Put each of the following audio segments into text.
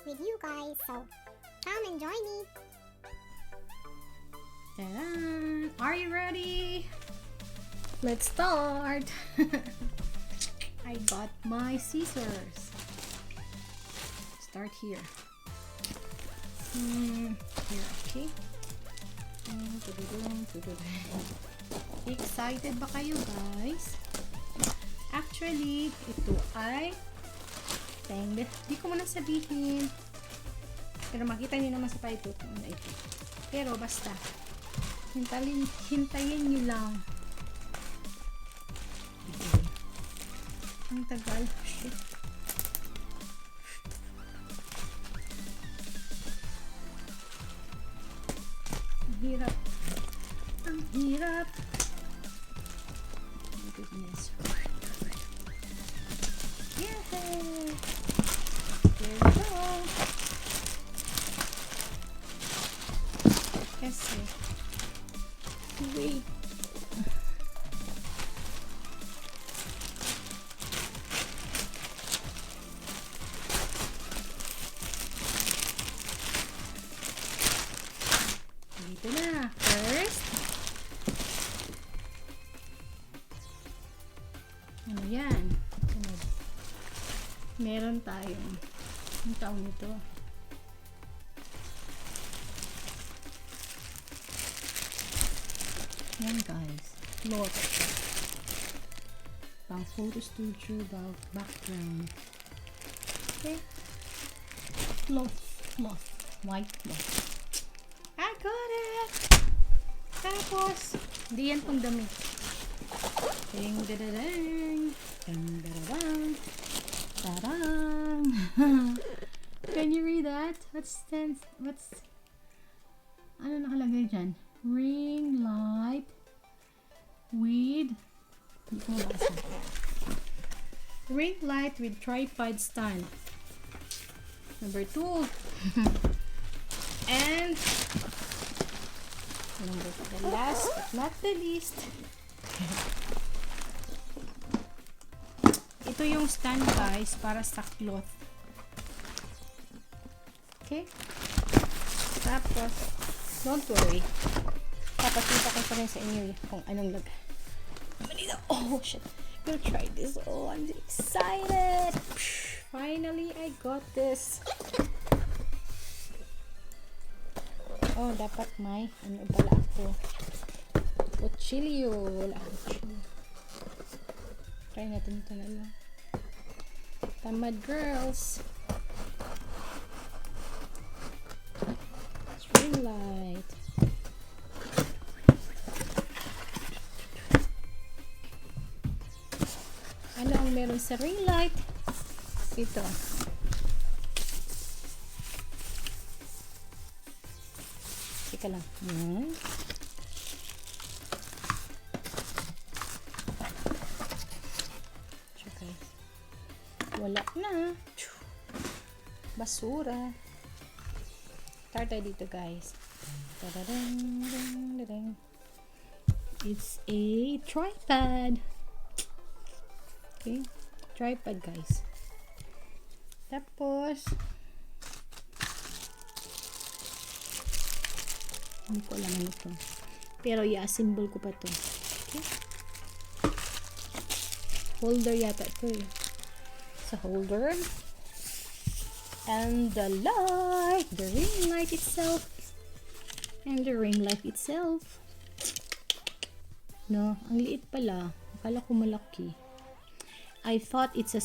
with you guys, so come and join me. Ta-da! Are you ready? Let's start! I got my scissors. Start here. Here, okay? Excited ba kayo, guys? Actually, ito ay di ko muna sabihin. Pero makita niyo naman sa paito kung ano ito. Pero basta, hintayin niyo lang. Okay. Ang tagal. Shit. Ang hirap. Ang hirap. Oh my goodness. Yay! There we go. Kasi, wait. Dito na. First, ano yan? Meron tayong ang taong ito. Yan guys. Lot of that. Pang photo studio background. Okay. Cloth. White cloth. I got it! Tapos, hindi yan pang damit. Ding dadadang. Ding dadadang. Tarang! Can you read that? What's ano nakalagay dyan? Ring light with hindi ko mabasa. Ring light with tripod stand. Number 2. And the last but not the least, ito yung stand guys para sa cloth. Okay? Tapos, don't worry. Papakita ko pa rin sa inyo kung anong lag. Oh shit. I'm gonna try this. Oh, I'm excited. Finally, I got this. Oh, dapat may ano pala ako. Cuchillo. Wala akong cuchillo. Try natin ito na lang. Tamad girls. String light. Ano ang meron sa ring light? Ito. Teka lang. Yan. Okay. Wala na. Basura. Start tayo dito guys. It's a tripod. Okay. Tripod guys. Tapos hindi ko alam ano ito. Pero i-assemble ko pa to. Okay. Holder yata ito eh. Sa holder. And the light. The ring light itself. And the ring light itself. No, ang liit pala. Akala ko malaki. I thought it's a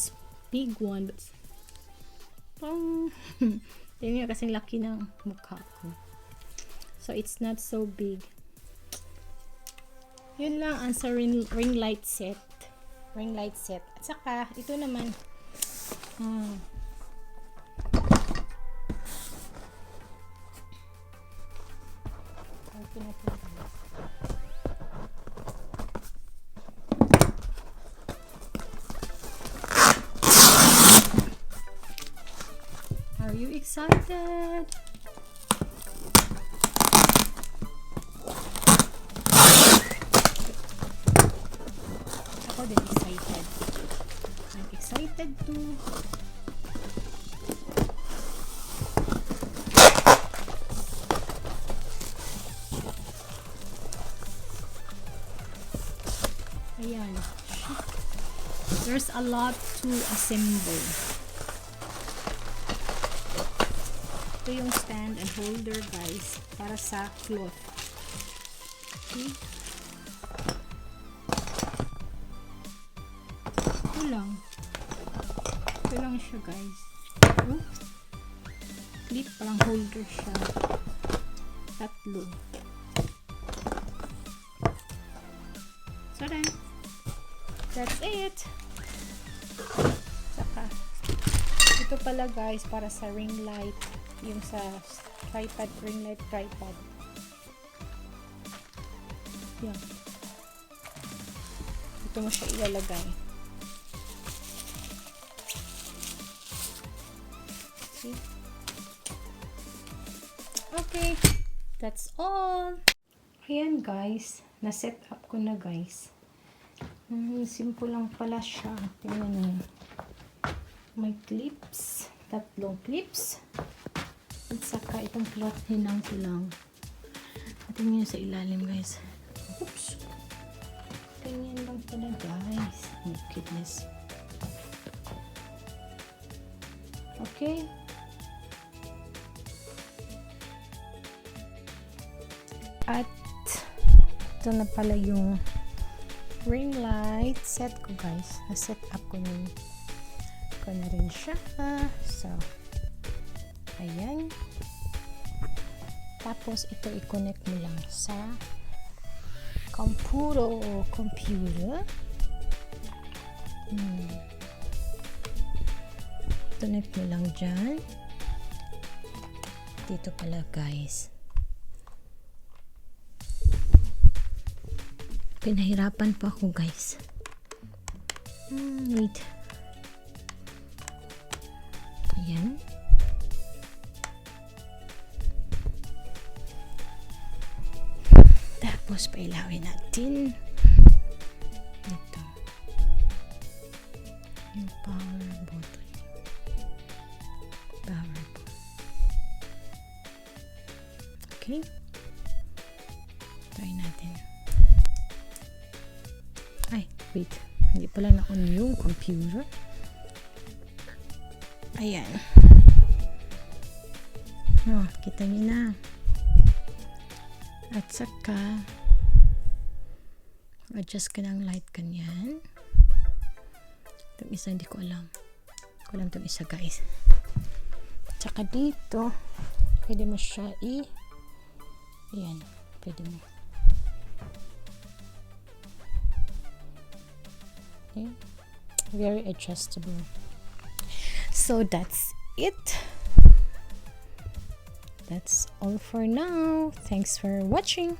big one, but tingnan nyo kasing laki ng mukha ko. So, it's not so big. Yun lang ang sa ring light set. Ring light set. At saka, ito naman. Open natin. Are you excited? Ako din excited. I'm excited too. There's a lot to assemble. Ito yung stand and holder guys para sa cloth. Okay. Ito lang. Ito lang siya guys. Oh. Clip, parang holder siya. Tatlo. So then, that's it. Saka, ito pala guys para sa ring light. Yung sa tripod, ring light tripod. Yan. Ito mo siya ilalagay. See? Okay. That's all. Ayan guys. Na-set up ko na guys. Simple lang pala siya. Tingnan niyo. May clips. 3 clips. At saka itong cloth hinang ko lang. Tingnan niyo sa ilalim guys. Oops. Ganyan lang pala guys. Oh goodness. Okay. At ito na pala yung ring light set ko guys. Na-set up ko na rin siya. So, ayan. Tapos, ito i-connect mo lang sa computer. Connect mo lang dyan. Dito pala guys. Pinahirapan pa ako guys. Wait. Ayan. Tapos pailawin natin ito. Yung power button. Power button. Okay. Try natin. Ay, wait. Hindi pala na-on yung computer. Ayan. No, kita niyo na. At saka, adjust ka ng light kanyan. Itong isa, hindi ko alam. Hindi ko alam itong isa, guys. At saka dito, pwede mo siya ayan, pwede mo. Okay. Very adjustable. So that's it. That's all for now. Thanks for watching.